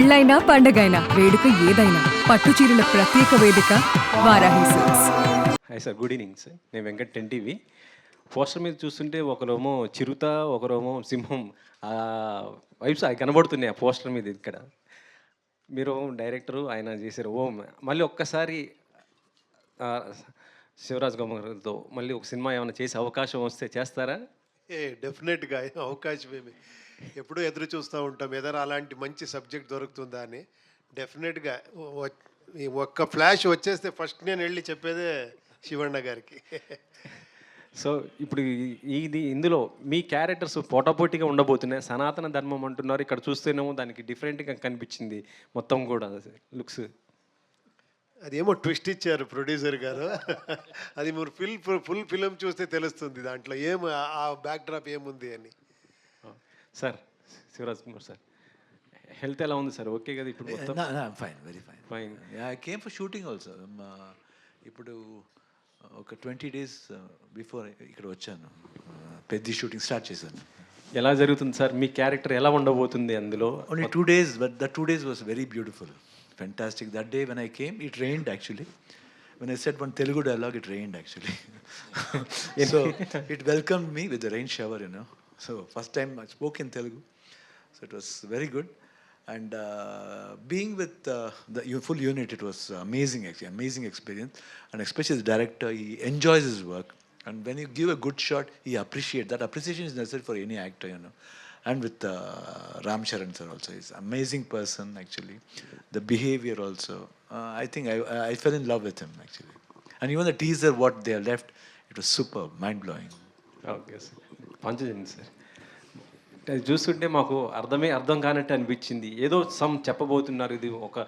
పెళ్ళైనా పండగైనా వేడుక ఏదైనా పట్టు చీరల ప్రత్యేక వేదిక Varahi silks. Hi sir, good evening sir. నేను వెంకట్ 10 టీవీ. పోస్టర్ మీద చూస్తుంటే ఒకరేమో చిరుత, ఒకరేమో సింహం వైబ్స్ అవి కనబడుతున్నాయి ఆ పోస్టర్ మీద. ఇక్కడ మీరు డైరెక్టరు, ఆయన చేశారు ఓం. మళ్ళీ ఒక్కసారి ఆ, శివరాజ్ గారితో మళ్ళీ ఒక సినిమా ఏమైనా చేసే అవకాశం వస్తే చేస్తారా? డెఫినెట్గా అవకాశం ఏమి ఎప్పుడూ ఎదురు చూస్తూ ఉంటాం ఏదైనా అలాంటి మంచి సబ్జెక్ట్ దొరుకుతుందా అని. డెఫినెట్గా ఈ ఒక్క ఫ్లాష్ వచ్చేస్తే ఫస్ట్ నేను వెళ్ళి చెప్పేదే శివಣ್ణ గారికి. సో ఇప్పుడు ఇందులో మీ క్యారెక్టర్స్ పోటాపోటీగా ఉండబోతున్నాయి. సనాతన ధర్మం అంటున్నారు, ఇక్కడ చూస్తేనేమో దానికి డిఫరెంట్గా కనిపించింది మొత్తం కూడా లుక్స్. అదేమో ట్విస్ట్ ఇచ్చారు ప్రొడ్యూసర్ గారు. అది మీరు ఫుల్ ఫిలిం చూస్తే తెలుస్తుంది దాంట్లో ఆ బ్యాక్ డ్రాప్ ఏముంది అని. Sir Shivaraj Kumar sir, health ఎలా ఉంది సార్? ఓకే కదా ఇప్పుడు మొత్తం? Fine, very fine. Fine. I came for shooting also. ఇప్పుడు ఒక 20 days బిఫోర్ ఇక్కడ వచ్చాను. పెద్ద షూటింగ్ స్టార్ట్ చేశాను. ఎలా జరుగుతుంది సార్? మీ క్యారెక్టర్ ఎలా ఉండబోతుంది అందులో? Only 2 days, but the 2 days was very beautiful, fantastic. That day when I came, it rained actually. When I said one Telugu dialogue, it rained actually. So it welcomed me with the rain shower, you know. So first time I spoke in Telugu, so it was very good. And being with the full unit, it was amazing actually, amazing experience. And especially the director, he enjoys his work. And when you give a good shot, he appreciates. That appreciation is necessary for any actor, you know. And with Ram Charan sir also, he's an amazing person actually. The behavior also, I think I fell in love with him actually. And even the teaser, what they left, it was superb, mind-blowing. Okay sir, పంచజన్ sir, అది చూస్తుంటే మాకు అర్థం కానట్టు అనిపించింది. ఏదో చెప్పబోతున్నారు, ఇది ఒక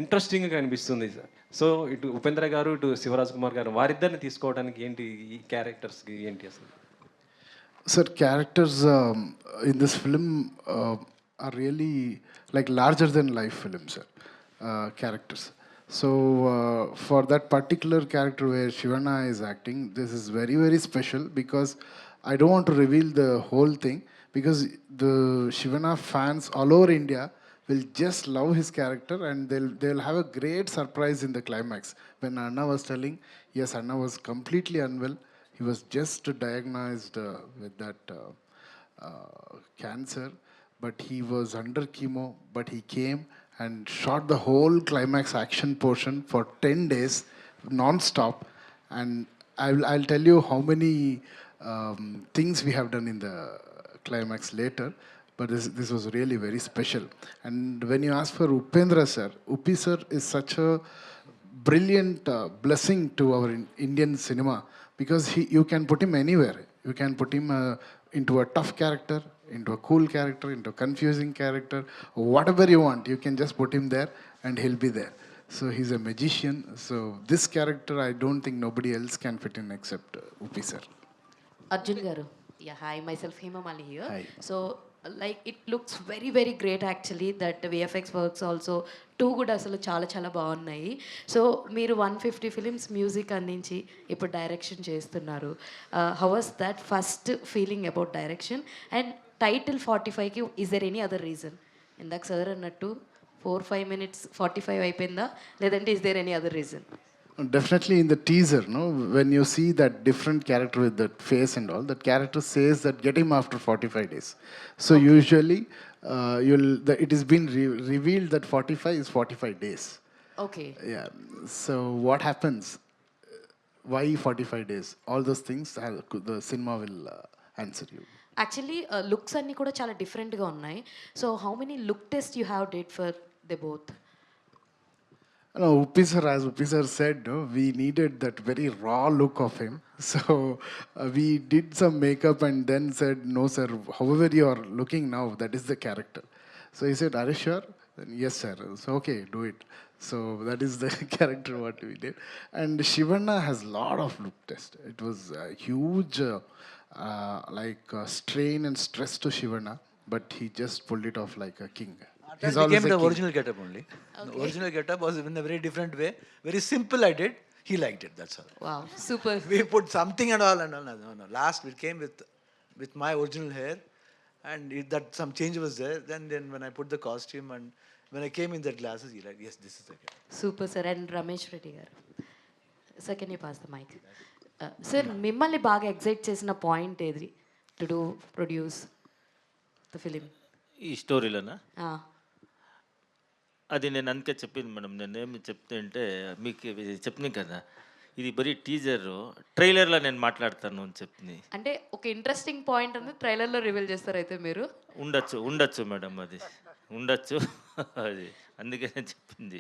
ఇంట్రెస్టింగ్గా అనిపిస్తుంది సార్. సో ఇటు ఉపేంద్ర గారు, ఇటు శివరాజ్ కుమార్ గారు, వారిద్దరిని తీసుకోవడానికి ఏంటి ఈ క్యారెక్టర్స్కి ఏంటి అసలు? Sir, characters in this film are really like larger than life films, sir. Characters. So for that particular character where Shivanna is acting, this is very, very special because I don't want to reveal the whole thing because the Shivanna fans all over India will just love his character and they'll have a great surprise in the climax. When Anna was telling, yes, Anna was completely unwell. He was just diagnosed with that cancer, but he was under chemo. But he came and shot the whole climax action portion for 10 days, non-stop. And I'll tell you how many things we have done in the climax later. But this was really very special. And when you ask for Upendra sir, Upi sir is such a brilliant blessing to our Indian cinema because you can put him anywhere. You can put him into a tough character, into a cool character, into a confusing character, whatever you want. You can just put him there and he'll be there. So he's a magician. So this character, I don't think nobody else can fit in except Upi sir. Arjun garu. Yeah, hi, myself Hema Mali here. Hi. So like it looks very very great actually that VFX works also too good, అసలు చాలా చాలా బాగున్నాయి. So మీరు 150 films music అందించి ఇప్పుడు direction చేస్తున్నారు. How was that first feeling about direction and title 45కి is there any other reason? ఇందాక సార్ అన్నట్టు 4-5 minutes 45 అయిపోయిందా, లేదంటే is there any other reason? Definitely in the teaser, no, when you see that different character with that face and all, that character says that get him after 45 days. So okay. Usually it has been revealed that 45 is 45 days. Okay. Yeah. So what happens? Why 45 days? All those things the cinema will answer you. Actually looks అన్నీ కూడా చాలా డిఫరెంట్గా ఉన్నాయి. So how many look test you have date for they both? No, Upi sir, as Upi sir said, no, we needed that very raw look of him. So we did some makeup and then said, no sir, however you are looking now, that is the character. So he said, are you sure? Then, yes sir. So okay, do it. So that is the character what we did. And Shivanna has lot of look test. It was a huge strain and stress to Shivanna, but he just pulled it off like a king. He's became the original getup only. Okay. The original getup was in a very different way. Very simple I did. He liked it, that's all. Wow, super. We put something and all. No. Last we came with my original hair. And that some change was there. Then when I put the costume and when I came in that glasses, he like, yes, this is the guy. Super sir. And Ramesh Reddy garu, sir can you pass the mike? Sir మిమ్మల్ని బాగా excite చేసిన point ఏది to do produce the film? ఈ స్టోరీలోనా? అది నేను అందుకే చెప్పింది మేడం. నేనేమి చెప్తే అంటే మీకు ఇది చెప్పినాను కదా, ఇది బరీ టీజర్, ట్రైలర్లో నేను మాట్లాడతాను అని చెప్పింది. అంటే ఒక ఇంట్రెస్టింగ్ పాయింట్ అనేది ట్రైలర్లో రివీల్ చేస్తారు అయితే మీరు? ఉండొచ్చు మేడం, అది ఉండొచ్చు. అది అందుకే నేను చెప్పింది.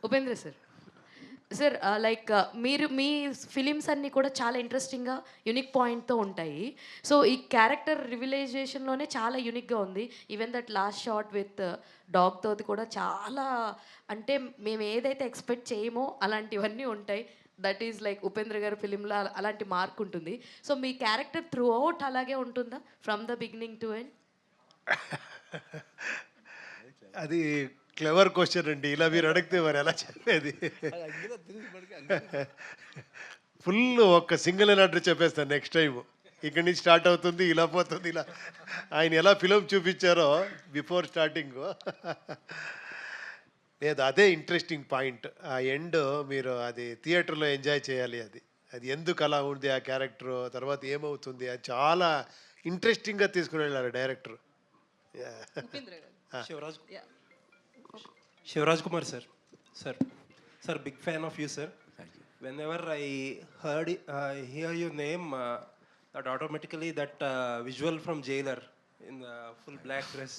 ఉపేంద్ర సార్, సార్ లైక్ మీరు మీ ఫిలిమ్స్ అన్నీ కూడా చాలా ఇంట్రెస్టింగ్గా యూనిక్ పాయింట్తో ఉంటాయి. సో ఈ క్యారెక్టర్ రివిలైజేషన్లోనే చాలా యూనిక్గా ఉంది. Even that last shot with డాగ్తో కూడా చాలా, అంటే మేము ఏదైతే ఎక్స్పెక్ట్ చేయమో అలాంటివన్నీ ఉంటాయి. దట్ ఈజ్ లైక్ ఉపేంద్ర గారి ఫిలింలో అలాంటి మార్క్ ఉంటుంది. సో మీ క్యారెక్టర్ త్రూ అవుట్ అలాగే ఉంటుందా from the beginning to end? అది క్లెవర్ క్వశ్చన్ అండి. ఇలా మీరు అడిగితే మరి ఎలా చెప్పేది? ఫుల్ ఒక్క సింగిల్ ఆర్డర్ చెప్పేస్తాను నెక్స్ట్ టైం. ఇక్కడి నుంచి స్టార్ట్ అవుతుంది, ఇలా పోతుంది, ఇలా ఆయన ఎలా ఫిలిం చూపించారో బిఫోర్ స్టార్టింగ్. లేదు, అదే ఇంట్రెస్టింగ్ పాయింట్. ఆ ఎండ్ మీరు అది థియేటర్లో ఎంజాయ్ చేయాలి. అది అది ఎందుకు అలా ఉంది ఆ క్యారెక్టర్, తర్వాత ఏమవుతుంది, అది చాలా ఇంట్రెస్టింగ్గా తీసుకుని వెళ్ళారు director. Shivraj Kumar sir. Sir, big fan of you, sir. Thank you. Whenever I hear your name, that automatically that visual from Jailer in the full black dress,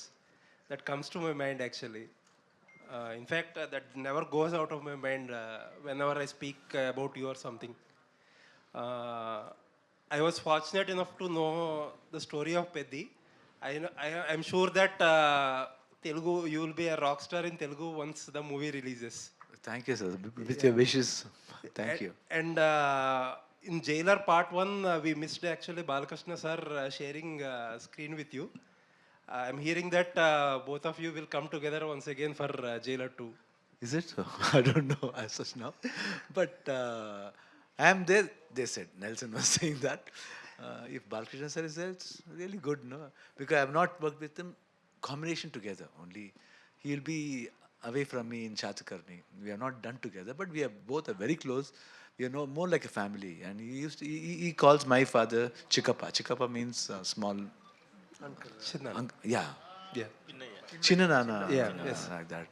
that comes to my mind actually. In fact, that never goes out of my mind whenever I speak about you or something. I was fortunate enough to know the story of Peddi. I'm sure that Telugu, you will be a rock star in Telugu once the movie releases. Thank you, sir. With your wishes. Thank you. And in Jailer Part 1, we missed actually Balakrishna sir sharing screen with you. I'm hearing that both of you will come together once again for Jailer 2. Is it so? I don't know as such now. But I am there, they said. Nelson was saying that. If Balakrishna sir is there, it's really good, no? Because I have not worked with him combination together. Only he will be away from me in Shatakarni. We have not done together, but we are both are very close. We are more like a family. And he calls my father Chikappa. Chikappa means small Chinna. yeah. Yeah. Chinnanana. Yeah, yes. Like that.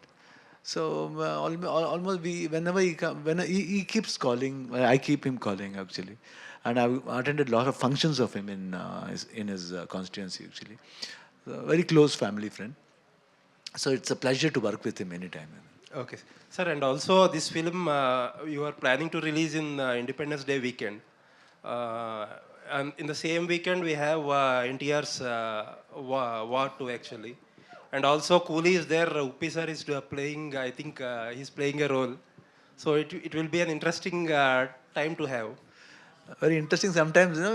So almost we whenever he come, when he keeps calling, I keep him calling actually, and I attended a lot of functions of him in his constituency actually. So, very close family friend. So it's a pleasure to work with him anytime. Okay. Sir, and also this film you are planning to release in Independence Day weekend. And in the same weekend we have NTR's War 2 actually. And also Coolie is there, Uppi sir is playing, I think he's playing a role. So it will be an interesting time to have. Very interesting sometimes, you know.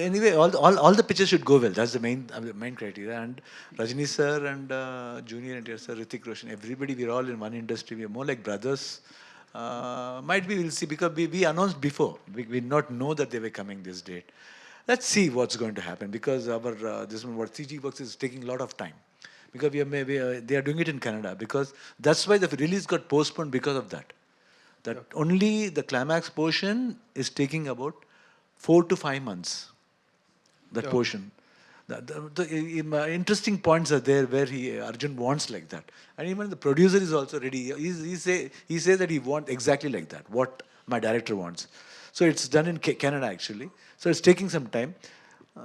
Anyway, all the pictures should go well. That's the main criteria. And Rajini sir and Junior NTR sir, Hrithik Roshan, everybody, we're all in one industry. We're more like brothers. Might be we'll see, because we announced before. We did not know that they were coming this date. Let's see what's going to happen, because our this one, what CG Works is taking a lot of time. Because they are doing it in Canada. Because that's why the release got postponed because of that. That only the climax portion is taking about 4 to 5 months. That portion. The interesting points are there where Arjun wants like that, and even the producer is also ready. He says that he wants exactly like that, what my director wants. So it's done in Canada actually. So it's taking some time.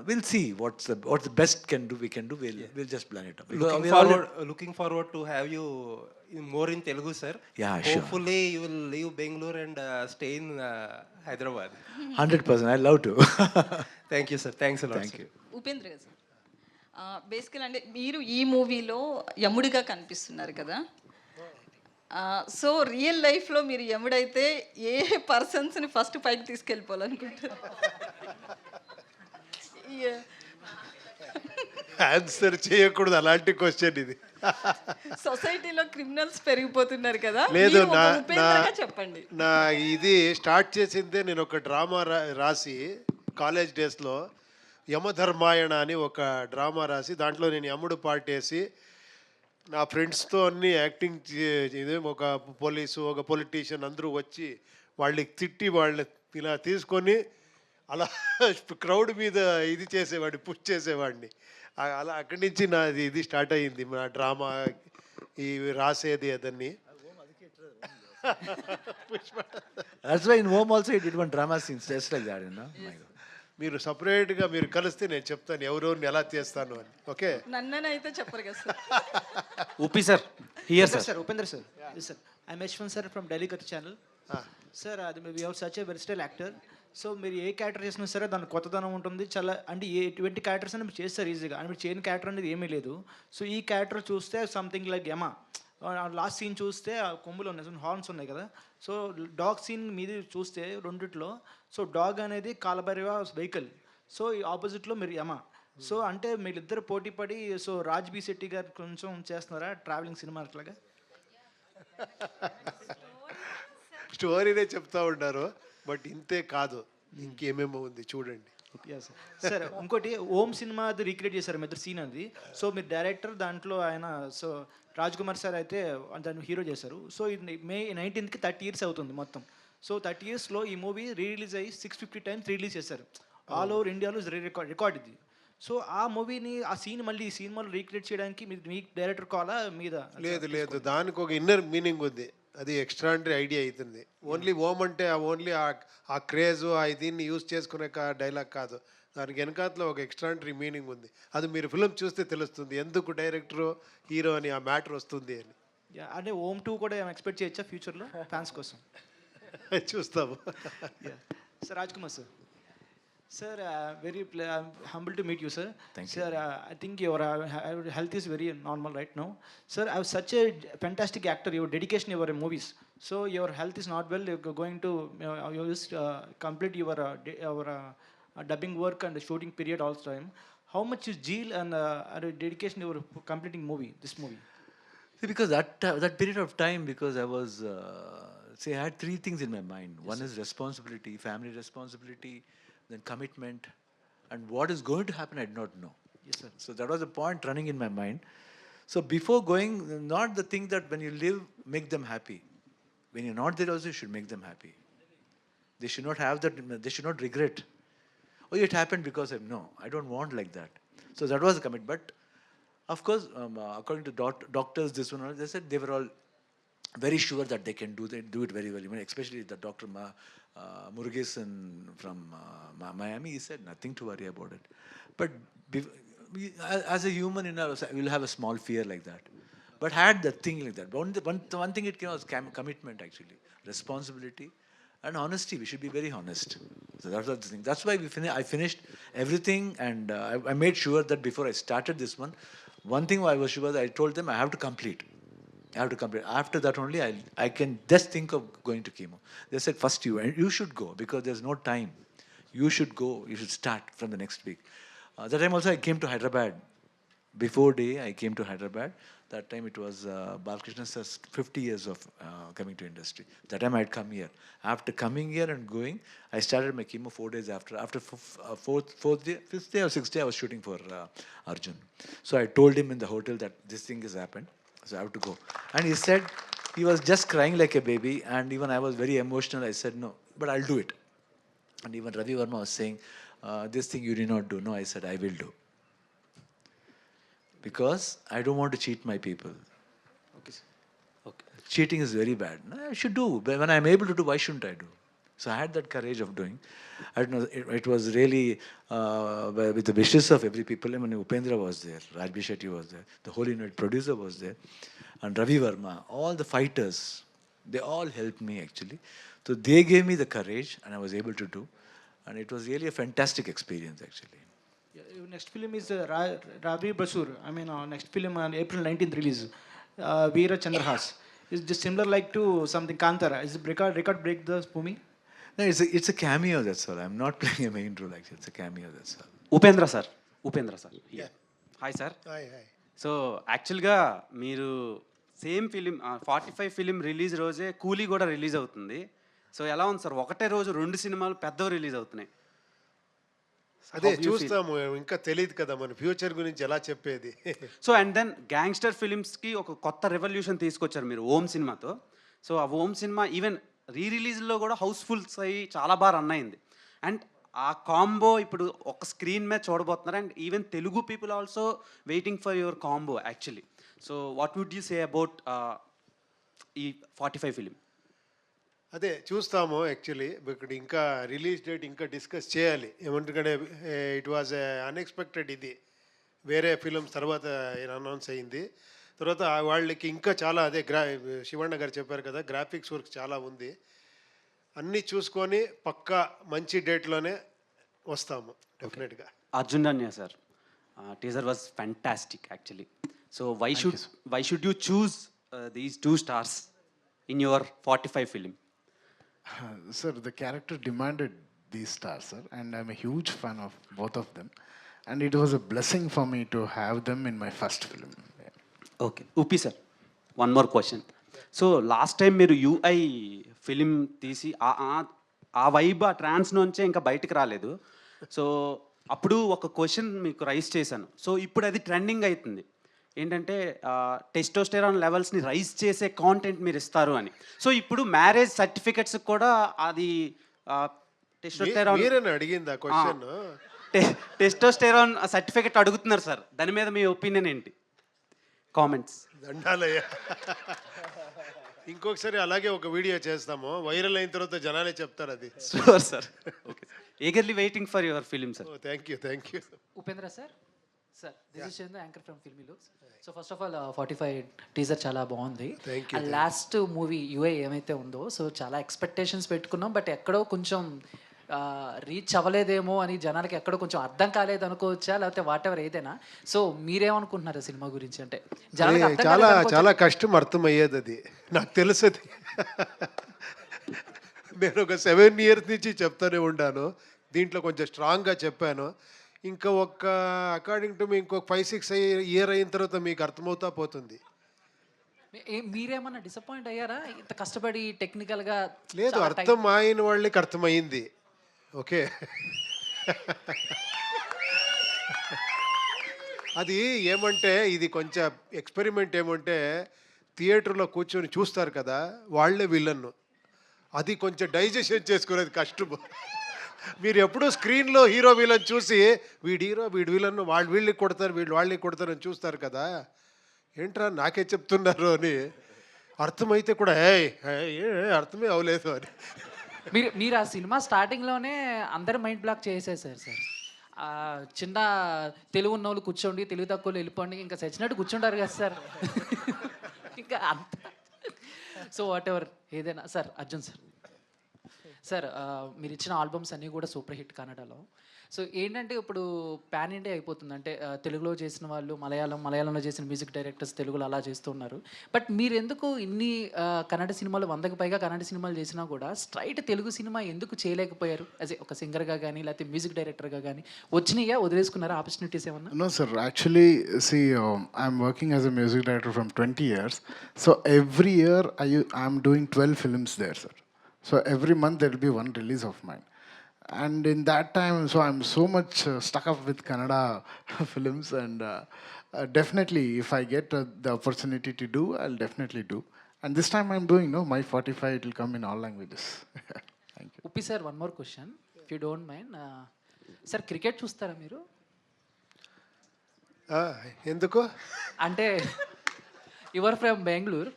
We'll see what's the best we can do. We'll just plan it up. Looking forward to have you more in Telugu, sir. Yeah, sure. Hopefully you will leave Bangalore and stay in Hyderabad. 100%. I love to. Thank you, sir. Thanks a lot. Thank sir. you. Upendra గారు, బేసికల్ అంటే మీరు ఈ మూవీలో యముడిగా కనిపిస్తున్నారు కదా. So real లైఫ్లో మీరు యముడైతే ఏ పర్సన్స్ని ఫస్ట్ పైకి తీసుకెళ్ళిపోవాలనుకుంటారు? ఆన్సర్ చేయకూడదు అలాంటి క్వశ్చన్ ఇది. సొసైటీలో క్రిమినల్స్ పెరిగిపోతున్నారు కదా, లేదు, మీరు ఒక ఉపేంద్రగా చెప్పండి. నా ఇది స్టార్ట్ చేసిందే, నేను ఒక డ్రామా రాసి కాలేజ్ డేస్లో యమధర్మాయణ అని ఒక డ్రామా రాసి, దాంట్లో నేను యముడు పార్ట్ వేసి నా ఫ్రెండ్స్తో అన్ని యాక్టింగ్ ఇదే ఒక పోలీసు ఒక పొలిటీషియన్ అందరూ వచ్చి వాళ్ళకి తిట్టి వాళ్ళని ఇలా తీసుకొని అలా క్రౌడ్ మీద ఇది చేసేవాడిని పుష్ చేసేవాడిని అలా అక్కడి నుంచి నాది ఇది స్టార్ట్ అయ్యింది నా డ్రామా ఈ రాసేది అదన్నీ. That's why in home also he did one drama scenes just like that, you know. My God. మీరు సపరేట్గా మీరు కలిస్తే నేను చెప్తాను ఎవరెవరిని ఎలా చేస్తాను అని. ఓకే, నన్ననైతే చెప్పరు కదా sir. Upi sir, here sir. Sir, Upendra sir. Yes, sir. I'm Ashwin sir from Delhi Cut channel. Sir, we have such a versatile actor. So మీరు ఏ క్యారెక్టర్ చేసినా సరే దాని కొత్తదనం ఉంటుంది చాలా, అంటే ఎటువంటి క్యారెక్టర్స్ అని మీరు చేస్తారు ఈజీగా, అని మీరు చేయని క్యారెక్టర్ అనేది ఏమీ లేదు. సో ఈ క్యారెక్టర్ చూస్తే సంథింగ్ లైక్ యమా, లాస్ట్ సీన్ చూస్తే ఆ కొమ్ములు ఉన్నాయి, హార్న్స్ ఉన్నాయి కదా. సో డాగ్ సీన్ మీద చూస్తే రెండిట్లో, సో డాగ్ అనేది కాలభైరవ వెహికల్, సో ఈ ఆపోజిట్లో మీరు యమా. సో అంటే మీరిద్దరు పోటీ పడి, సో రాజ్ బి శెట్టి గారు కొంచెం చేస్తున్నారా ట్రావెలింగ్ సినిమా అట్లాగా? స్టోరీనే చెప్తా ఉంటారు, బట్ ఇంతే కాదు, ఇంకేమేమో ఉంది చూడండి. సార్ ఇంకోటి ఓం సినిమా అది రీక్రియేట్ చేశారు మీ ఇద్దరు సీన్ అది. సో మీరు డైరెక్టర్, దాంట్లో ఆయన సో రాజ్ కుమార్ సార్ అయితే దాన్ని హీరో చేశారు. సో ఇది May 19th 30 years అవుతుంది మొత్తం. సో 30 yearsలో ఈ మూవీ రిలీజ్ అయ్యి 650 times రిలీజ్ చేశారు ఆల్ ఓవర్ ఇండియాలో. రికార్డ్ ఇది. సో ఆ మూవీని, ఆ సీన్ మళ్ళీ ఈ సినిమాలో రీక్రియేట్ చేయడానికి మీ డైరెక్టర్ కాలా మీద? లేదు, దానికి ఒక ఇన్నర్ మీనింగ్ ఉంది, అది ఎక్స్ట్రాండరీ ఐడియా అవుతుంది. ఓన్లీ ఓమ్ అంటే ఓన్లీ ఆ క్రేజ్ దీన్ని యూజ్ చేసుకునే డైలాగ్ కాదు, దానికి వెనకాతలో ఒక ఎక్స్ట్రాండరీ మీనింగ్ ఉంది. అది మీరు ఫిల్మ్ చూస్తే తెలుస్తుంది ఎందుకు డైరెక్టరు హీరో అని ఆ మ్యాటర్ వస్తుంది అని. అంటే ఓం 2 కూడా ఎక్స్పెక్ట్ చేయొచ్చా ఫ్యూచర్లో ఫ్యాన్స్ కోసం? చూస్తాము. Sir Raj Kumar sir. Sir, very humble to meet you, sir. Thank you. Sir, I think your health is very normal right now. Sir, I was such a fantastic actor. Your dedication, your movies. So your health is not well. You're going to you just complete your dubbing work and shooting period all the time. How much is zeal and dedication you were completing this movie? See, because that period of time, because I was, I had three things in my mind. One is responsibility, family responsibility, then commitment, and what is going to happen, I did not know. Yes, sir. So that was the point running in my mind. So before going, not the thing that when you live, make them happy. When you're not there also, you should make them happy. They should not have that, they should not regret. Oh, it happened because of, no, I don't want like that. So that was the commitment. But of course, according to doctors, this one, they said they were all very sure that they can do it very well. Even especially the Dr. Murugesan from Miami, he said nothing to worry about it. But as a human, we'll have a small fear like that. But had that thing like that. One thing it came was commitment actually, responsibility and honesty. We should be very honest. So that was the thing. That's why I finished everything, and I made sure that before I started this one thing I was sure that I told them I have to complete. After that only I can just think of going to chemo. They said first you should go because there's no time. You should go. You should start from the next week. That time also I came to Hyderabad. Before day I came to Hyderabad. That time it was Balakrishna sir's 50 years of coming to industry. That time I had come here. After coming here and going, I started my chemo 4 days after. After fifth day or sixth day I was shooting for Arjun. So I told him in the hotel that this thing has happened. So I have to go. And he said, he was just crying like a baby, and even I was very emotional. I said, no, but I'll do it. And even Ravi Verma was saying, this thing you did not do. No, I said, I will do. Because I don't want to cheat my people. Okay, sir. Okay. Cheating is very bad. No, I should do. But when I'm able to do, why shouldn't I do? So I had that courage of doing. I don't know, it was really with the wishes of every people. I mean, Upendra was there, Raj B. Shetty was there, the whole unit producer was there, and Ravi Verma, all the fighters, they all helped me actually. So they gave me the courage, and I was able to do, and it was really a fantastic experience actually. Your next film is Ravi Basur. I mean, next film on April 19th release, Veera Chandrahas. Is just similar like to something Kantara? Is it record break the movie? No, it's a cameo, that's all. I'm not playing a main role actually. It's a cameo, that's all. Upendra sir. Yeah. Hi sir. Hi. So యాక్చువల్గా మీరు same film 45 film release రోజే కూలీ కూడా release అవుతుంది. So ఎలా ఉంది sir, ఒకటే రోజు 2 సినిమాలు పెద్దవి రిలీజ్ అవుతున్నాయి? అదే చూస్తాము, ఇంకా తెలియదు కదా మన ఫ్యూచర్ గురించి ఎలా చెప్పేది. సో అండ్ దెన్ గ్యాంగ్స్టర్ ఫిలిమ్స్కి ఒక కొత్త రెవల్యూషన్ తీసుకొచ్చారు మీరు ఓం సినిమాతో. సో ఆ ఓం సినిమా ఈవెన్ రిలీజ్లో కూడా హౌస్ఫుల్స్ అయ్యి చాలా బాగా రన్ అయింది. అండ్ ఆ కాంబో ఇప్పుడు ఒక స్క్రీన్ మీద చూడబోతున్నారు. And even Telugu people also waiting for your combo actually. So what would you say about ఈ 45 ఫిలిం? అదే చూస్తాము యాక్చువల్లీ. ఇక్కడ ఇంకా రిలీజ్ డేట్ ఇంకా డిస్కస్ చేయాలి. ఏమంటే ఇట్ వాజ్ అన్ఎక్స్పెక్టెడ్. ఇది వేరే ఫిలిమ్స్ తర్వాత అనౌన్స్ అయింది. తర్వాత వాళ్ళకి ఇంకా చాలా అదే శివಣ್ణ గారు చెప్పారు కదా, గ్రాఫిక్స్ వర్క్ చాలా ఉంది. అన్నీ చూసుకొని పక్కా మంచి డేట్లోనే వస్తాము డెఫినెట్గా. Arjun Danya sir, teaser was fantastic actually. So why should you choose these 2 stars in your 45 film? Sir, the character demanded these stars, sir, and I'm a huge fan of both of them. And it was a blessing for me to have them in my first film. Okay, Upi sir, one more question. So last time మీరు UI film తీసి ఆ vibe ఆ ట్రాన్స్ నుంచే ఇంకా బయటకు రాలేదు. So అప్పుడు ఒక క్వశ్చన్ మీకు రైజ్ చేశాను. సో ఇప్పుడు అది ట్రెండింగ్ అవుతుంది ఏంటంటే టెస్టోస్టెరాన్ లెవెల్స్ని రైజ్ చేసే కాంటెంట్ మీరు ఇస్తారు అని. సో ఇప్పుడు మ్యారేజ్ సర్టిఫికెట్స్ కూడా అది మీరేనా అడిగింది ఆ క్వశ్చన్? టెస్టోస్టెరాన్ సర్టిఫికెట్ అడుగుతున్నారు సార్, దాని మీద మీ ఒపీనియన్ ఏంటి? కామెంట్స్. దండాలయ్యా. ఇంకొకసారి అలాగే ఒక వీడియో చేస్తాము, వైరల్ అయిన తర్వాత జనాలే చెప్తారు అది. Sure sir. Okay, eagerly waiting for your film sir. Thank you. Upendra sir, this is Chandu, anchor from filmy looks. So first of all 45 teaser చాలా బాగుంది. అండ్ లాస్ట్ మూవీ యుఐ ఏమైతే ఉందో, సో చాలా ఎక్స్పెక్టేషన్స్ పెట్టుకున్నాం, బట్ ఎక్కడో కొంచెం రీచ్ అవ్వలేదేమో అని జనాలకి ఎక్కడో కొంచెం అర్థం కాలేదు అనుకోవచ్చా, లేకపోతే వాట్ ఎవర్ ఏదైనా. సో మీరేమనుకుంటున్నారు సినిమా గురించి? అంటే చాలా చాలా కష్టం అర్థమయ్యేది అది, నాకు తెలుసు అది. నేను ఒక 7 years నుంచి చెప్తానే ఉన్నాను, దీంట్లో కొంచెం స్ట్రాంగ్గా చెప్పాను. ఇంకా అకార్డింగ్ టు మీ ఇంకొక 5-6 years అయిన తర్వాత మీకు అర్థమవుతా పోతుంది. మీరేమన్నా డిసప్పాయింట్ అయ్యారా ఇంత కష్టపడి టెక్నికల్గా? లేదు, అర్థం అయిన వాళ్ళకి అర్థమైంది. ఓకే, అది ఏమంటే ఇది కొంచెం ఎక్స్పెరిమెంట్. ఏమంటే థియేటర్లో కూర్చొని చూస్తారు కదా, వాళ్ళే విలన్ను. అది కొంచెం డైజెషన్ చేసుకునేది కష్టము. మీరు ఎప్పుడూ స్క్రీన్లో హీరో విలన్ చూసి వీడు హీరో వీడు విలన్, వీళ్ళకి కొడతారు వీళ్ళు వాళ్ళకి కొడతారు అని చూస్తారు కదా, ఏంట్రా నాకే చెప్తున్నారు అని. అర్థమైతే కూడా అర్థమే అవ్వలేదు అని. మీరు ఆ సినిమా స్టార్టింగ్లోనే అందరు మైండ్ బ్లాక్ చేసేసారు సార్. చిన్న తెలుగు ఉన్న వాళ్ళు కూర్చోండి, తెలుగు తక్కువ వెళ్ళిపోండి, ఇంకా చచ్చినట్టు కూర్చుంటారు కదా సార్. ఇంకా అంత. సో వాట్ ఎవర్ ఏదైనా సార్. అర్జున్ సార్, మీరు ఇచ్చిన ఆల్బమ్స్ అన్నీ కూడా సూపర్ హిట్ కన్నడలో. సో ఏంటంటే ఇప్పుడు పాన్ ఇండియా అయిపోతుంది. అంటే తెలుగులో చేసిన వాళ్ళు మలయాళంలో చేసిన మ్యూజిక్ డైరెక్టర్స్ తెలుగులో అలా చేస్తున్నారు. బట్ మీరు ఎందుకు ఇన్ని కన్నడ సినిమాలు 100కి పైగా కన్నడ సినిమాలు చేసినా కూడా స్ట్రైట్ తెలుగు సినిమా ఎందుకు చేయలేకపోయారు? యాజ్ ఒక సింగర్గా కానీ లేకపోతే మ్యూజిక్ డైరెక్టర్గా కానీ వచ్చినాయా, వదిలేసుకున్నారా ఆపర్చునిటీస్ ఏమన్నా? No, sir. Actually, see, I'm working as a music director from 20 years. So every year I'm doing 12 films there, sir. So every month there will be one release of mine. And in that time, so I'm so much stuck up with Kannada films, and definitely if I get the opportunity to do, I'll definitely do. And this time I'm doing, my 45, it will come in all languages. Thank you. Uppi sir, one more question, if you don't mind. Sir, cricket చూస్తారా మీరు? ఎందుకు అంటే your from Bengaluru,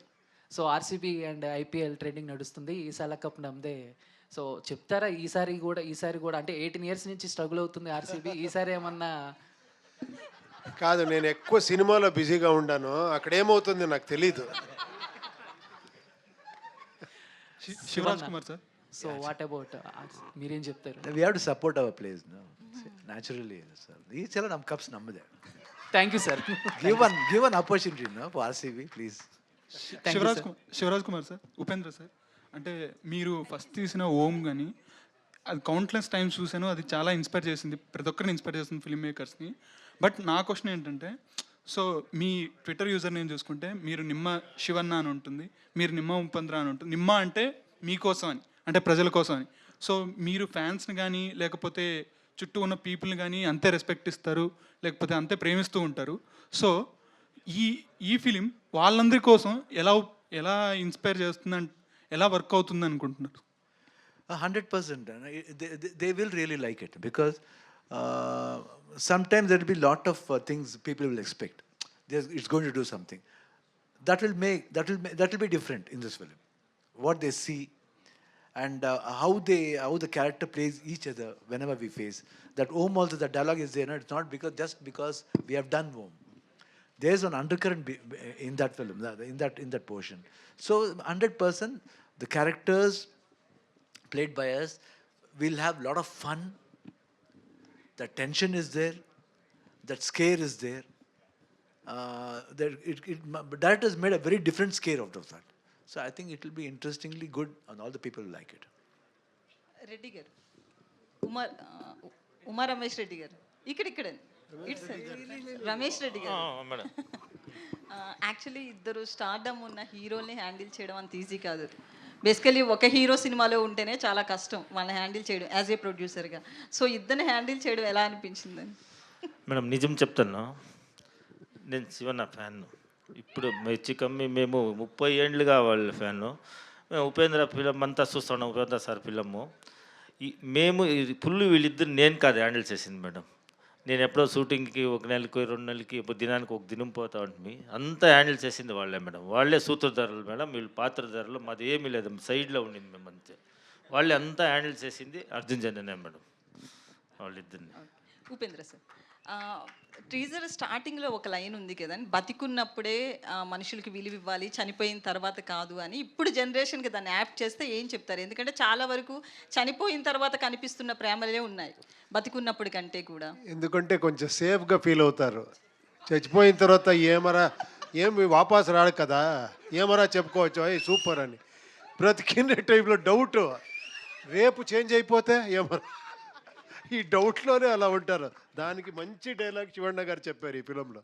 so RCB and IPL trending నడుస్తుంది, ఈసారి cup నమ్మదే. So చెప్తారా ఈసారి కూడా అంటే 18 years నుంచి స్ట్రగుల్ అవుతుంది ఆర్సీబీ, ఈసారి ఏమన్నా? కాదు, నేను ఎక్కువ సినిమాలో బిజీగా ఉన్నాను, అక్కడ ఏమవుతుంది నాకు తెలీదు. Shivaraj Kumar sir. So what about మీరేం చెప్తారు? We have to support our players, no? Naturally, sir. ఈ చలో ನಮ್ಮ కప్స్ నమ్మదే. Thank you sir. Give an opportunity, no, for RCB, please. Shivaraj Kumar sir. Upendra sir, అంటే మీరు ఫస్ట్ తీసిన ఓం కానీ అది కౌంట్లెస్ టైమ్స్ చూసాను, అది చాలా ఇన్స్పైర్ చేసింది, ప్రతి ఒక్కరిని ఇన్స్పైర్ చేస్తుంది ఫిల్మ్ మేకర్స్ని. బట్ నా క్వశ్చన్ ఏంటంటే, సో మీ ట్విట్టర్ యూజర్ నేమ్ చూసుకుంటే మీరు నిమ్మ శివన్న అని ఉంటుంది, మీరు నిమ్మ ఉపేంద్ర అని ఉంటుంది. నిమ్మ అంటే మీకోసం అని, అంటే ప్రజల కోసం అని. సో మీరు ఫ్యాన్స్ని కానీ లేకపోతే చుట్టూ ఉన్న పీపుల్ని కానీ అంతే రెస్పెక్ట్ ఇస్తారు, లేకపోతే అంతే ప్రేమిస్తూ ఉంటారు. సో ఈ ఫిలిం వాళ్ళందరి కోసం ఎలా ఎలా ఇన్స్పైర్ చేస్తుందని, ఎలా వర్క్ అవుతుంది అనుకుంటున్నారు? 100%. They will really like it because sometimes there will be lot of things people will expect. It's going to do something that will be different in this film. What they see and how the character plays each other whenever we face. That Om also, the dialogue is there. No? It's not just because we have done Om. There's an undercurrent in that film, in that portion. So 100%, the characters played by us will have a lot of fun. The tension is there, that scare is there. Directors made a very different scare out of that. So I think it will be interestingly good, and all the people will like it. Reddy గారు, ఉమా రమేష్ రెడ్డి గారు, ఇక్కడే it's Ramesh Reddy గారు. Madam, actually ఇద్దరు stardom ఉన్న హీరోల్ని handle చేయడం అంత easy కాదు. Basically ఒక హీరో సినిమాలో ఉంటేనే చాలా కష్టం వాళ్ళని హ్యాండిల్ చేయడం యాజ్ ఏ ప్రొడ్యూసర్గా. సో ఇద్దరిని హ్యాండిల్ చేయడం ఎలా అనిపించిందని? మేడం నిజం చెప్తాను, నేను శివన్న ఫ్యాన్. ఇప్పుడు మెచ్చి కమ్మి మేము 30 ఏళ్ళుగా వాళ్ళ ఫ్యాను. మేము ఉపేంద్ర ఫిలం అంతా చూస్తున్నాం, ఉపేంద్ర సార్ ఫిలము. మేము ఫుల్ వీళ్ళిద్దరు నేను కాదు హ్యాండిల్ చేసింది మేడం. నేను ఎప్పుడో షూటింగ్కి 1 నెలకి 2 నెలలకి దినానికి 1 దినం పోతా ఉంటుంది. అంతా హ్యాండిల్ చేసింది వాళ్ళే మేడం. వాళ్ళే సూత్రధారులు మేడం, వీళ్ళు పాత్రధారులు. మాది ఏమీ లేదు, సైడ్లో ఉండింది మేము అంతే. వాళ్ళే అంతా హ్యాండిల్ చేసింది అర్జున్ జన్యనే మేడం, వాళ్ళిద్దరిని. ఉపేంద్ర సార్, టీజర్ స్టార్టింగ్లో ఒక లైన్ ఉంది కదండి, బతికున్నప్పుడే మనుషులకి విలువ ఇవ్వాలి, చనిపోయిన తర్వాత కాదు అని. ఇప్పుడు జనరేషన్కి దాన్ని యాప్ట్ చేస్తే ఏం చెప్తారు? ఎందుకంటే చాలా వరకు చనిపోయిన తర్వాత కనిపిస్తున్న ప్రేమలే ఉన్నాయి బతికున్నప్పుడు కంటే కూడా. ఎందుకంటే కొంచెం సేఫ్గా ఫీల్ అవుతారు. చచ్చిపోయిన తర్వాత ఏమి వాపస్ రాడు కదా, ఏమరా చెప్పుకోవచ్చు అయ్యి సూపర్ అని. బ్రతికిన టైంలో డౌట్, రేపు చేంజ్ అయిపోతే ఏమరా, ఈ డౌట్లోనే అలా ఉంటారు. దానికి మంచి డైలాగ్ శివಣ್ణ గారు చెప్పారు ఈ ఫిలంలో.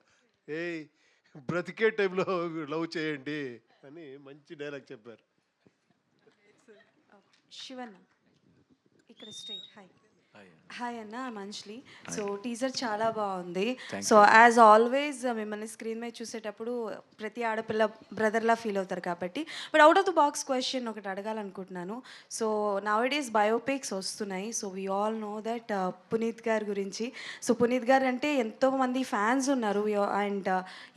బ్రతికే టైంలో లవ్ చేయండి అని మంచి డైలాగ్ చెప్పారు. శివన్న ఇక్కడ స్ట్రైట్. హాయ్ అన్న, మంచ్లీ. సో టీజర్ చాలా బాగుంది. సో యాజ్ ఆల్వేస్ మిమ్మల్ని స్క్రీన్ మీద చూసేటప్పుడు ప్రతి ఆడపిల్ల బ్రదర్లా ఫీల్ అవుతారు కాబట్టి, but out of the box question ఒకటి అడగాలనుకుంటున్నాను. సో నౌడేస్ బయోపిక్స్ వస్తున్నాయి. So we all know that Puneeth గారి గురించి. సో పునీత్ గారు అంటే ఎంతోమంది ఫ్యాన్స్ ఉన్నారు. అండ్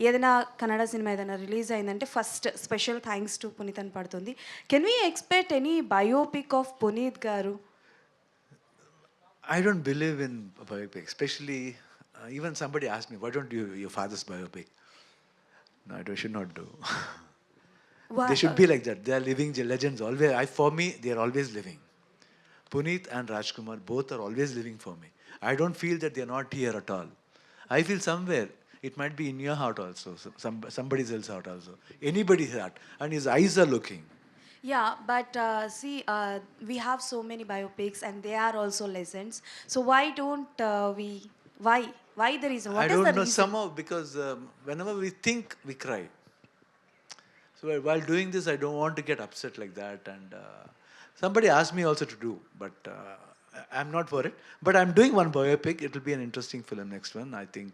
ఏదైనా కన్నడ సినిమా ఏదైనా రిలీజ్ అయిందంటే first special thanks to Puneeth అని పడుతుంది. Can we expect any biopic of Puneeth గారు? I don't believe in biopic, especially even somebody asked me, why don't you your father's biopic? No, I should not do. They should be like that. They are living legends. Always, for me, they are always living. Puneet and Rajkumar both are always living for me. I don't feel that they are not here at all. I feel somewhere it might be in your heart also, somebody else's heart also, anybody's heart, and his eyes are looking. Yeah, but see, we have so many biopics and they are also legends. So why don't we? Why the reason? What I is don't the know, reason? somehow, because whenever we think, we cry. So while doing this, I don't want to get upset like that. And somebody asked me also to do, but I'm not for it. But I'm doing one biopic. It will be an interesting film, next one. I think,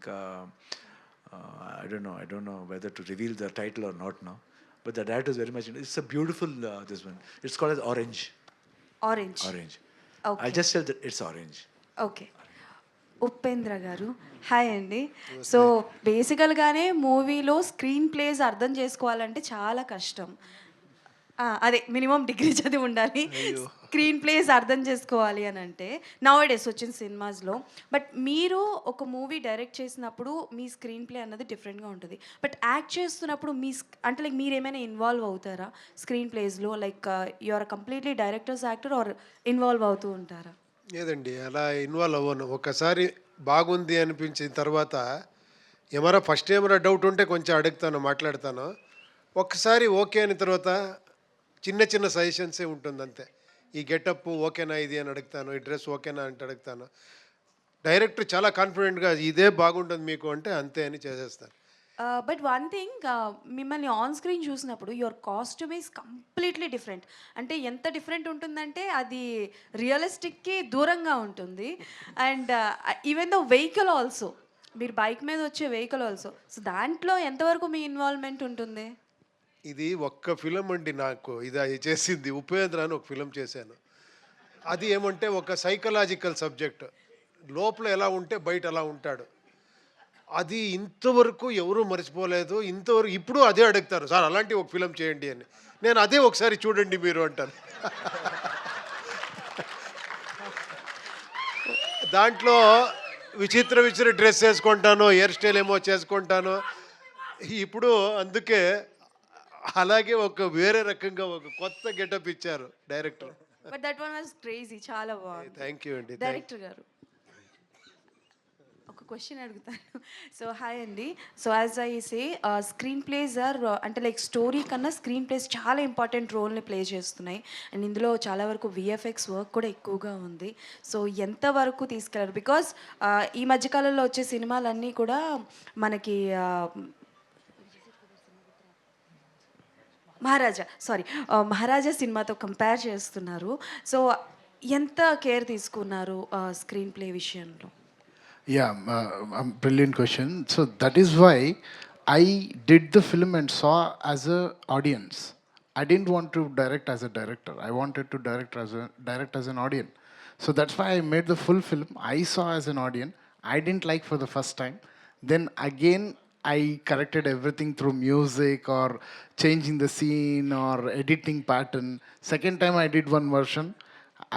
I don't know whether to reveal the title or not now. But the director is very much. It's a beautiful this one. It's called as Orange. Orange. Okay. I'll just tell that it's orange. Okay. Upendra గారు, hi అండి. So బేసికల్గానే మూవీలో screen place అర్థం చేసుకోవాలంటే చాలా కష్టం. అదే minimum degree చదివి ఉండాలి స్క్రీన్ ప్లేస్ అర్థం చేసుకోవాలి అని అంటే నౌడేస్ వచ్చిన సినిమాస్లో. బట్ మీరు ఒక మూవీ డైరెక్ట్ చేసినప్పుడు మీ స్క్రీన్ ప్లే అన్నది డిఫరెంట్గా ఉంటుంది. బట్ యాక్ట్ చేస్తున్నప్పుడు అంటే లైక్ మీరు ఏమైనా ఇన్వాల్వ్ అవుతారా స్క్రీన్ ప్లేస్లో? Like you are completely directors actor are involve అవుతూ ఉంటారా? లేదండి, అలా ఇన్వాల్వ్ అవ్వను. ఒకసారి బాగుంది అనిపించిన తర్వాత ఏమరా ఫస్ట్ ఏమరా డౌట్ ఉంటే కొంచెం అడుగుతాను, మాట్లాడతాను. ఒక్కసారి ఓకే అయిన తర్వాత చిన్న చిన్న సజెషన్సే ఉంటుంది అంతే. ఈ గెటప్ ఓకేనా ఇది అని అడుగుతాను, ఈ డ్రెస్ ఓకేనా అంటే అడుగుతాను. డైరెక్టర్ చాలా కాన్ఫిడెంట్గా ఇదే బాగుంటుంది మీకు అంటే అంతే అని చేసేస్తాను. బట్ వన్ థింగ్, మిమ్మల్ని ఆన్ స్క్రీన్ చూసినప్పుడు your costume is completely different. అంటే ఎంత డిఫరెంట్ ఉంటుందంటే అది రియలిస్టిక్కి దూరంగా ఉంటుంది. And even the vehicle also, మీరు బైక్ మీద వచ్చే వెహికల్ ఆల్సో, సో దాంట్లో ఎంతవరకు మీ ఇన్వాల్వ్మెంట్ ఉంటుంది? ఇది ఒక్క ఫిలం అండి నాకు ఇది చేసింది. ఉపేంద్ర అని ఒక ఫిలం చేశాను. అది ఏమంటే ఒక సైకలాజికల్ సబ్జెక్ట్. లోపల ఎలా ఉంటే బయట అలా ఉంటాడు. అది ఇంతవరకు ఎవరూ మర్చిపోలేదు. ఇంతవరకు ఇప్పుడు అదే అడుగుతారు, సార్ అలాంటి ఒక ఫిలం చేయండి అని. నేను అదే ఒకసారి చూడండి మీరు అంటాను. దాంట్లో విచిత్ర డ్రెస్ వేసుకుంటాను, హెయిర్ స్టైల్ ఏమో చేసుకుంటాను. ఇప్పుడు అందుకే అలాగే ఒక వేరే రకంగా ఒక కొత్త గెటప్ ఇచ్చారు director. But that one was crazy, చాలా బాగుంది. థ్యాంక్ యూ అండి. డైరెక్టర్ గారు ఒక క్వశ్చన్ అడుగుతాను. సో హాయ్ అండి. So as I say screenplays are అంటే లైక్ స్టోరీ కన్నా స్క్రీన్ ప్లేస్ చాలా ఇంపార్టెంట్ రోల్ని ప్లే చేస్తున్నాయి. అండ్ ఇందులో చాలా వరకు విఎఫ్ఎక్స్ వర్క్ కూడా ఎక్కువగా ఉంది. సో ఎంతవరకు తీసుకెళ్లారు? బికాస్ ఈ మధ్యకాలంలో వచ్చే సినిమాలన్నీ కూడా మనకి మహారాజా సినిమాతో కంపేర్ చేస్తున్నారు. సో ఎంత కేర్ తీసుకున్నారు స్క్రీన్ ప్లే విషయంలో? Yeah, brilliant question. So that is why I did the film and saw as a audience. I didn't want to direct as a director. I wanted to direct as an audience. So that's why I made the full film. I saw as an audience. I didn't like for the first time. Then again, I corrected everything through music or changing the scene or editing pattern. Second time I did one version.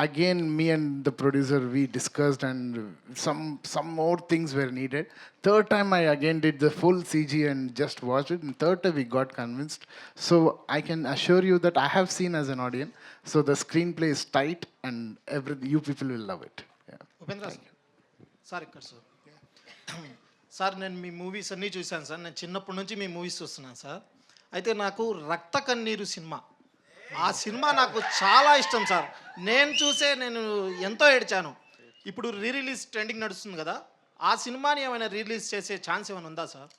Again, me and the producer, we discussed and some more things were needed. Third time I again did the full CG and just watched it. And third time we got convinced. So I can assure you that I have seen as an audience. So the screenplay is tight and you people will love it. Yeah. Upendra sir ఇక్కడ sir sir నేను మీ movies అన్నీ చూశాను sir. నేను చిన్నప్పటి నుంచి మీ movies చూస్తున్నాను sir. అయితే నాకు రక్త కన్నీరు సినిమా, ఆ సినిమా నాకు చాలా ఇష్టం సార్. నేను ఎంతో ఏడ్చాను. ఇప్పుడు రిలీజ్ ట్రెండింగ్ నడుస్తుంది కదా, ఆ సినిమాని ఏమైనా రిలీజ్ చేసే ఛాన్స్ ఏమైనా ఉందా సార్?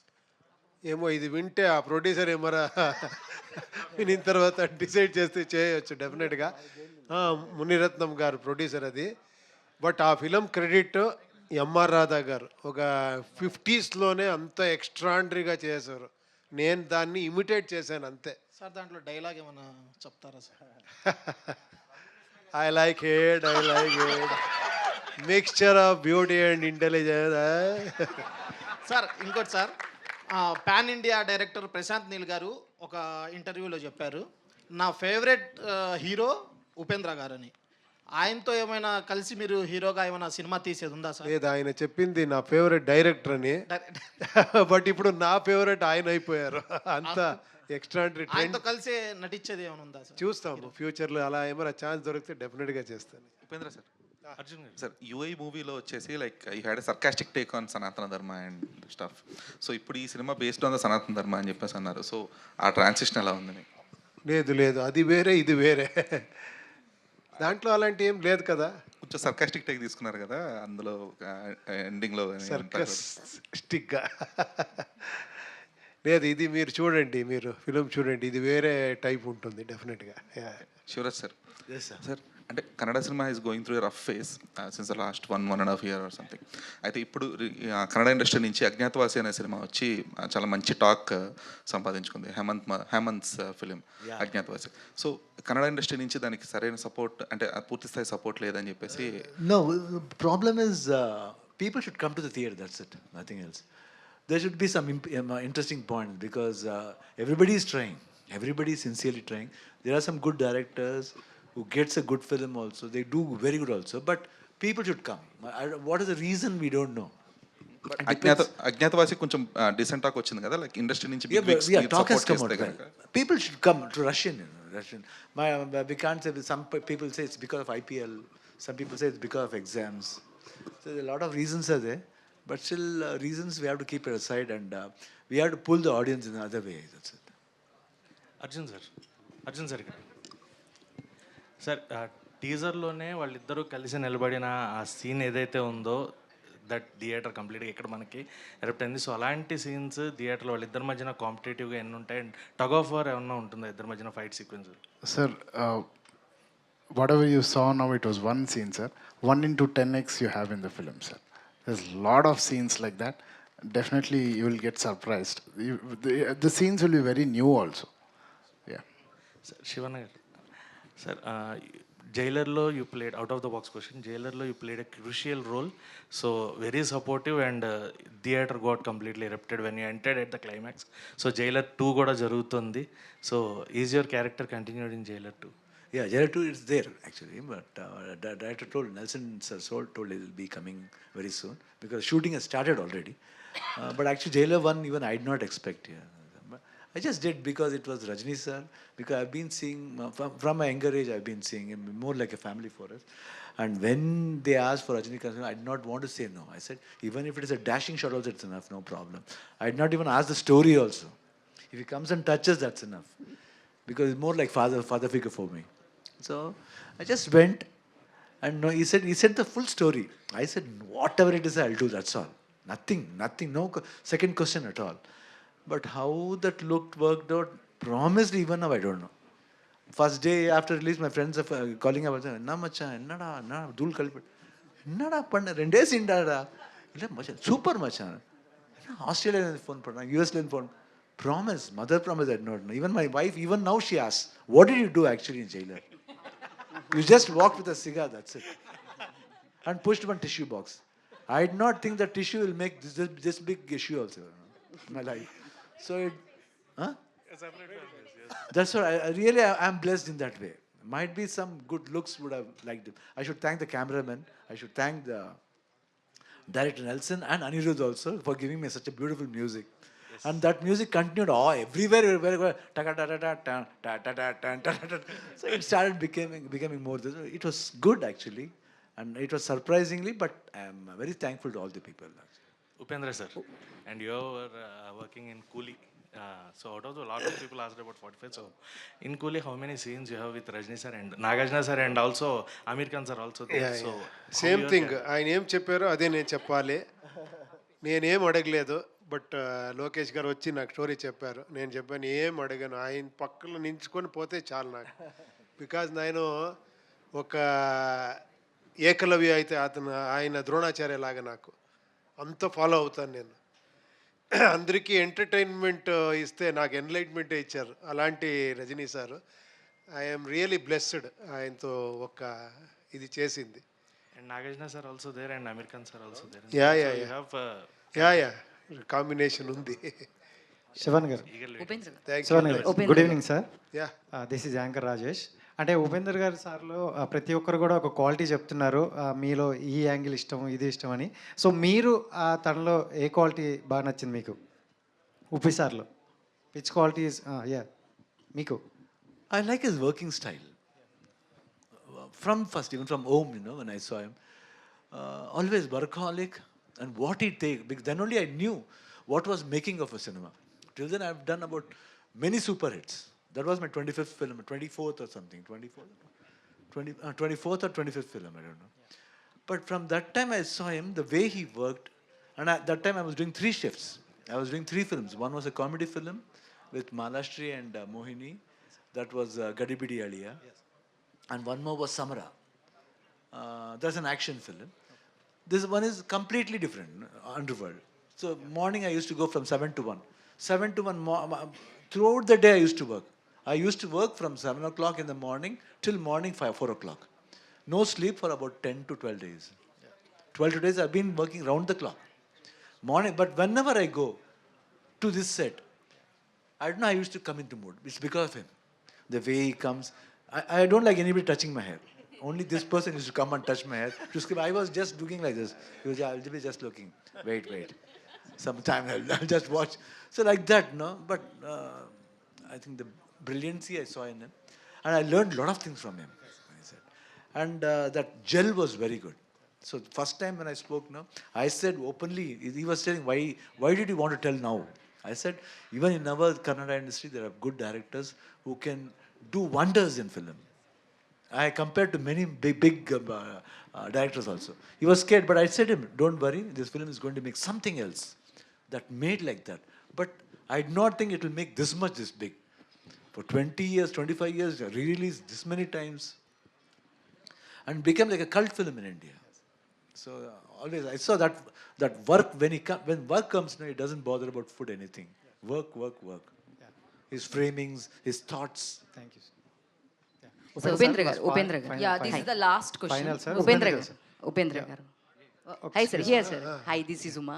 ఏమో ఇది వింటే ఆ ప్రొడ్యూసర్ ఏమరా వినిన తర్వాత డిసైడ్ చేస్తే చేయొచ్చు డెఫినెట్గా. మునిరత్నం గారు ప్రొడ్యూసర్ అది. బట్ ఆ ఫిలం క్రెడిట్ ఎంఆర్ రాధా గారు ఒక 50s అంత ఎక్స్ట్రాండరీగా చేశారు. నేను దాన్ని ఇమిటేట్ చేశాను అంతే. సార్ దాంట్లో డైలాగ్ ఏమైనా చెప్తారా sir? I like it mixture of beauty and intelligence. Sir ఇంకోటి sir, pan India director Prashanth Neel garu ఒక ఇంటర్వ్యూలో చెప్పారు, నా ఫేవరెట్ హీరో ఉపేంద్ర గారని. ఆయనతో ఏమైనా కలిసి మీరు హీరోగా ఏమైనా సినిమా తీసేది ఉందా సార్? లేదు, ఆయన చెప్పింది నా ఫేవరెట్ డైరెక్టర్ అని. బట్ ఇప్పుడు నా ఫేవరెట్ ఆయన అయిపోయారు. అంత ఎక్స్ట్రాండరీ ఆయనతో కలిసి నటించేది ఏమైనా ఉందా సార్? చూస్తాము ఫ్యూచర్లో. అలా ఏమైనా ఛాన్స్ దొరికితే డెఫినెట్గా చేస్తాను. ఉపేంద్ర సార్, అర్జున్ గారు సార్, యూఐ మూవీలో వచ్చేసి like you had a sarcastic take on సనాతన ధర్మ అండ్ స్టఫ్. సో ఇప్పుడు ఈ సినిమా బేస్డ్ ఆన్ ద సనాతన ధర్మ అని చెప్పేసి అన్నారు. సో ఆ ట్రాన్సిషన్ ఎలా ఉంది? లేదు, అది వేరే ఇది వేరే. దాంట్లో అలాంటి ఏం లేదు కదా. కొంచెం సర్కాస్టిక్ టేక్ తీసుకున్నారు కదా అందులో ఎండింగ్లో. సర్కాస్టిక్గా లేదు, ఇది మీరు చూడండి, మీరు ఫిలిం చూడండి, ఇది వేరే టైప్ ఉంటుంది డెఫినెట్గా. శివరాజ్ సార్, సార్ అంటే Kannada cinema is going through a rough face since the last 1.5 years or something. అయితే ఇప్పుడు కన్నడ ఇండస్ట్రీ నుంచి అజ్ఞాతవాసి అనే సినిమా వచ్చి చాలా మంచి టాక్ సంపాదించుకుంది. Hemanth's film Agnyaathavaasi. So Kannada industry నుంచి దానికి సరైన సపోర్ట్ అంటే పూర్తి స్థాయి సపోర్ట్ లేదని చెప్పేసి. No, the problem is people should come to the theatre, that's it, nothing else. There should be some interesting points because everybody is trying. Everybody is sincerely trying. There are some good directors who gets a good film also. They do very good also. But people should come. What is the reason we don't know. Agnyaathavaasi కొంచెం decent talk వచ్చింది కదా, like industry నుంచి talk has come out. People should come to Russian. We can't say. Some people say it's because of IPL. Some people say it's because of exams. So there are a lot of reasons are there. But still, reasons we have to keep it aside and we have to pull the audience in another way. That's it. Arjun sir ఇక్కడ sir టీజర్లోనే వాళ్ళిద్దరూ కలిసి నిలబడిన ఆ scene ఏదైతే ఉందో that theatre కంప్లీట్గా ఇక్కడ మనకి ఎరప్ట్ అయింది. సో అలాంటి సీన్స్ థియేటర్లో వాళ్ళిద్దరి మధ్యన కాంపిటేటివ్గా ఎన్ని ఉంటాయి, అండ్ టగ్ ఆఫ్ వార్ ఏమన్నా ఉంటుందా ఇద్దరి మధ్యన fight sequence? Sir, whatever you saw now, it was one scene, sir. 1 into 10x you have in the film, sir. There's a lot of scenes like that. Definitely you will get surprised. The scenes will be very new also. Yeah. Sir Shivanna garu, sir జైలర్లో you played, out of the box question, జైలర్లో you played a crucial role. So very supportive and theatre got completely erupted when you entered at the climax. So Jailer 2 కూడా జరుగుతుంది. So is your character continued in Jailer 2? Yeah, Jailer 2 is there actually, but director told, Nelson sir told it will be coming very soon because shooting has started already. But actually Jailer 1 even I did not expect. Yeah. I just did because it was Rajni sir, because I've been seeing, from my younger age I've been seeing him more like a family for us. And when they asked for Rajinikanth, I did not want to say no. I said, even if it is a dashing shot also, it's enough, no problem. I did not even ask the story also. If he comes and touches, that's enough. Because it's more like father figure for me. So I just went, and no, he said the full story. I said, whatever it is, I'll do, that's all. Nothing, no second question at all. But how that worked out, promised even now, I don't know. First day after release, my friends are calling about, enna macha, enna dul kalpet, enna panna, 2 days indada, illa macha, super macha, Australia phone panna, US phone, promise, mother promise, I did not know. Even my wife, even now she asks, what did you do actually in Jailer? You just walked with a cigar, that's it. And pushed one tissue box. I did not think that tissue will make this big issue also in my life. So it, huh? That's what I really am blessed in that way. Might be some good looks would have liked it. I should thank the cameraman. I should thank the director Nelson and Anirudh also for giving me such a beautiful music. And that music continued everywhere. So it started becoming more. It was good actually, and it was surprisingly. But I am very thankful to all the people. Upendra sir, and you were working in Coolie. So out of a lot of people asked about 45. So in Coolie, how many scenes you have with Rajni sir and Nagarjuna sir and also Amir Khan sir also there? Yeah, So same thing ఆయన ఏం చెప్పారో అదే నేను చెప్పాలి. నేనేం అడగలేదు, but Lokesh గారు వచ్చి నాకు స్టోరీ చెప్పారు. నేను చెప్పాను ఏం అడగాను, ఆయన పక్కన నించుకొని పోతే చాలు నాకు. బికాజ్ నేను ఒక ఏకలవ్య అయితే ఆయన ద్రోణాచార్య లాగా నాకు అంత ఫాలో అవుతాను నేను. అందరికీ ఎంటర్టైన్మెంట్ ఇస్తే నాకు ఎన్లైట్మెంటే ఇచ్చారు అలాంటి Rajini sir. I'm really blessed ఆయనతో ఒక ఇది చేసింది. and Nagarjuna sir also there and Amir Khan sir also there. Yeah So yeah you have yeah combination ఉంది. శివన్ గారు, good evening sir. This is anchor Rajesh. అంటే ఉపేందర్ గారు సార్లో ప్రతి ఒక్కరు కూడా ఒక క్వాలిటీ చెప్తున్నారు, మీలో ఈ యాంగిల్ ఇష్టం, ఇది ఇష్టం అని. సో మీరు తనలో ఏ క్వాలిటీ బాగా నచ్చింది మీకు ఉపి సార్లో? విచ్ క్వాలిటీ ఇస్ యా మీకు? I like his working style. From first, even from home, when I saw him, always workaholic, and what he take, because then only I knew what was making of a cinema. Till then, I've done about many super hits. That was my 25th film, 24th or something, 24th or 25th film, I don't know. But from that time, I saw him, the way he worked, and at that time, I was doing 3 shifts. I was doing 3 films. One was a comedy film with Malashri and Mohini. That was Gadibidi Aliya. And one more was Samara. That's an action film. This one is completely different, Underworld. So morning I used to go from 7 to 1. 7 to 1, throughout the day I used to work. I used to work from 7 o'clock in the morning till morning 4 o'clock. No sleep for about 10 to 12 days. 12 days I've been working round the clock. Morning, but whenever I go to this set, I don't know, I used to come into mood. It's because of him. The way he comes. I don't like anybody touching my hair. Only this person used to come and touch my hair. To scream. I was just looking like this. He was, I'll be just looking. Wait. Sometime I'll just watch. So like that, no? But I think the brilliancy I saw in him. And I learned a lot of things from him. And that gel was very good. So first time when I spoke, I said openly, he was telling, why did you want to tell now? I said, even in our Kannada industry, there are good directors who can do wonders in film. I compared to many big directors also. He was scared, but I said to him, don't worry, this film is going to make something else that made like that. But I do not think it will make this much this big. For 20 years, 25 years, re-released this many times and became like a cult film in India. So always I saw that work when work comes, no, he doesn't bother about food anything. Work. His framings, his thoughts. Thank you. So Upendra garu. Yeah, this is the last question. Final, sir. Upendra garu. Hi sir, here sir. Hi, this is Uma.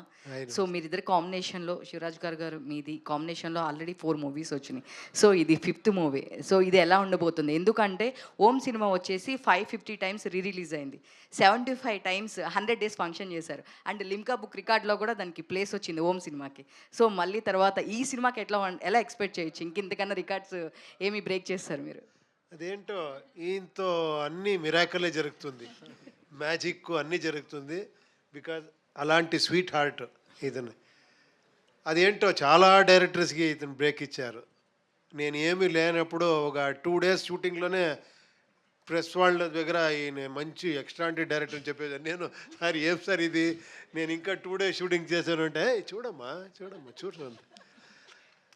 So మీరిద్దరు కాంబినేషన్లో శివరాజ్ గారు మీది కాంబినేషన్లో already 4 movies వచ్చినాయి. So ఇది 5th movie. So ఇది ఎలా ఉండబోతుంది? ఎందుకంటే ఓం సినిమా వచ్చేసి 550 టైమ్స్ రిలీజ్ అయింది, 75 టైమ్స్ 100 డేస్ ఫంక్షన్ చేశారు, అండ్ లిమ్కా బుక్ రికార్డ్లో కూడా దానికి ప్లేస్ వచ్చింది ఓం సినిమాకి. సో మళ్ళీ తర్వాత ఈ సినిమాకి ఎలా ఎక్స్పెక్ట్ చేయొచ్చు? ఇంకెంతకన్నా రికార్డ్స్ ఏమి బ్రేక్ చేస్తారు మీరు? అదేంటో ఈయనతో అన్ని మిరాకలే జరుగుతుంది, మ్యాజిక్ అన్నీ జరుగుతుంది. బికాజ్ అలాంటి స్వీట్ హార్ట్ ఇతను. అదేంటో చాలా డైరెక్టర్స్కి ఇతను బ్రేక్ ఇచ్చారు. నేను ఏమీ లేనప్పుడు ఒక 2 days షూటింగ్లోనే ప్రెస్ వాళ్ళ దగ్గర ఈయన మంచి ఎక్స్ట్రాంటి డైరెక్టర్ అని చెప్పేది. నేను సార్ ఏం సార్ ఇది, నేను ఇంకా 2 days షూటింగ్ చేశాను అంటే చూడమ్మా చూడండి.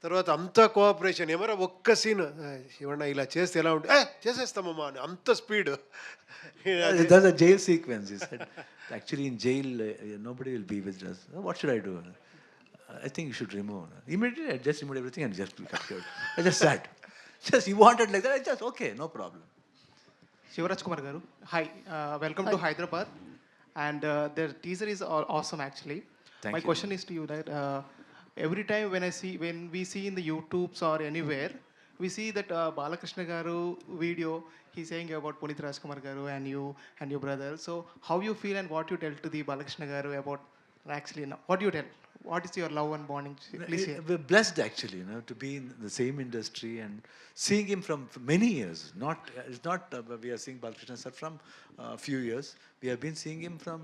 తర్వాత అంత కోఆపరేషన్, ఏమరా ఒక్క సీన్ ఇవ్వండి ఇలా చేస్తే ఎలా ఉంటుంది, చేసేస్తామమ్మా అని అంత speed. That's a jail sequence. He said, actually in jail, nobody will be with us. What should I do? I think you should remove. Immediately, I just removed everything and just cut it. I just sat. Just he wanted like that. I just okay, no problem. Shivraj Kumar garu, hi, welcome to Hyderabad, and the teaser is awesome actually. My question is to you that every time when we see in the YouTubes or anywhere, we see that Balakrishna garu video, he's saying about Punit Rajkumar garu and you and your brother. So how you feel and what you tell to the Balakrishna garu about actually now? What do you tell? What is your love and bonding? Please share. We're blessed actually, to be in the same industry and seeing him from many years. It's not we are seeing Balakrishna sir from a few years. We have been seeing him from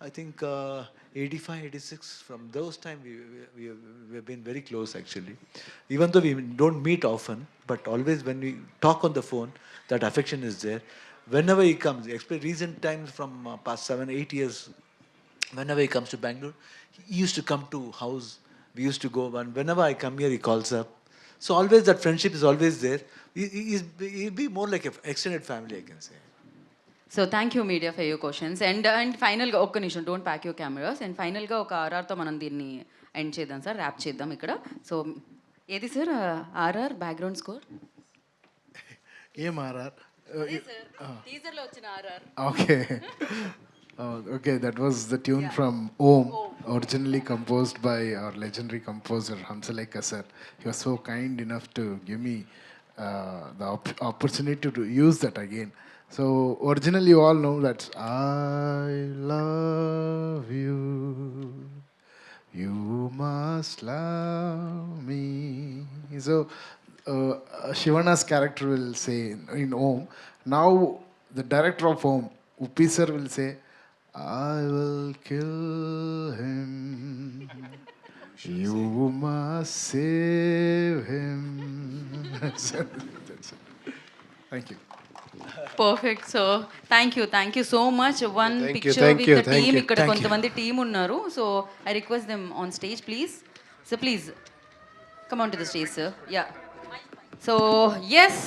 I think 85, 86. From those time we have been very close actually. Even though we don't meet often, but always when we talk on the phone, that affection is there. Whenever he comes, especially recent times from past 7, 8 years, whenever he comes to Bangalore, he used to come to house. We used to go, and whenever I come here, he calls up. So always that friendship is always there. He'll be more like an extended family, I can say. So thank you media for your questions. And ఫైనల్గా ఒక్క నిమిషం, don't pack your cameras. And ఫైనల్గా ఒక ఆర్ఆర్తో మనం దీన్ని end చేద్దాం sir, rap చేద్దాం ఇక్కడ. సో ఏది సార్ ఆర్ఆర్ బ్యాక్గ్రౌండ్ స్కోర్? ఏం ఆర్ఆర్? టీజర్లో వచ్చిన RR. Okay. Okay, that was the tune from Om, originally composed by our legendary composer Hamsalekha sir. He was so kind enough to give me the opportunity to use that again. So originally you all know that I love you, you must love me. So Shivana's character will say in Om. Now the director of Om, Uppi sir, will say, I will kill him, you must save him. That's it. Thank you. Perfect. So thank you so much. One picture with the team. ఇక్కడ కొంతమంది team ఉన్నారు. So I request them on stage please. So please come on to the stage sir. Yeah. So yes,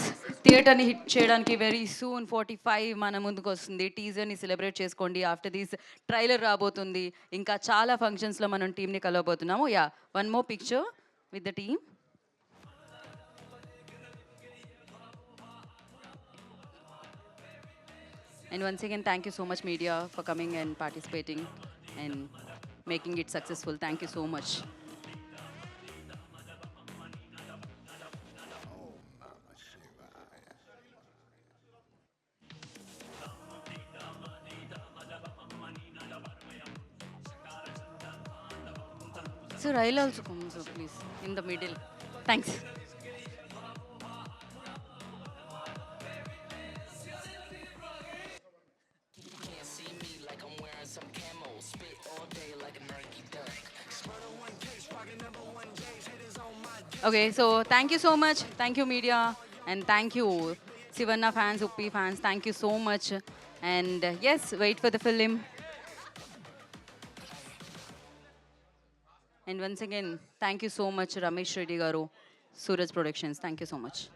థియేటర్ని hit చేయడానికి very soon 45 మన ముందుకు వస్తుంది. టీజర్ని celebrate చేసుకోండి. ఆఫ్టర్ దిస్ ట్రైలర్ రాబోతుంది. ఇంకా చాలా ఫంక్షన్స్లో మనం టీమ్ని కలవబోతున్నాము. Yeah, one more picture with the team. And once again, thank you so much media for coming and participating and making it successful. Thank you so much. Sir, I'll also come, sir, please, in the middle. Thanks. Okay, so thank you so much. Thank you, media, and thank you, Sivanna fans, Uppi fans, thank you so much. And yes, wait for the film. And once again, thank you so much, Ramesh Reddy Garu, Suraj Productions. Thank you so much.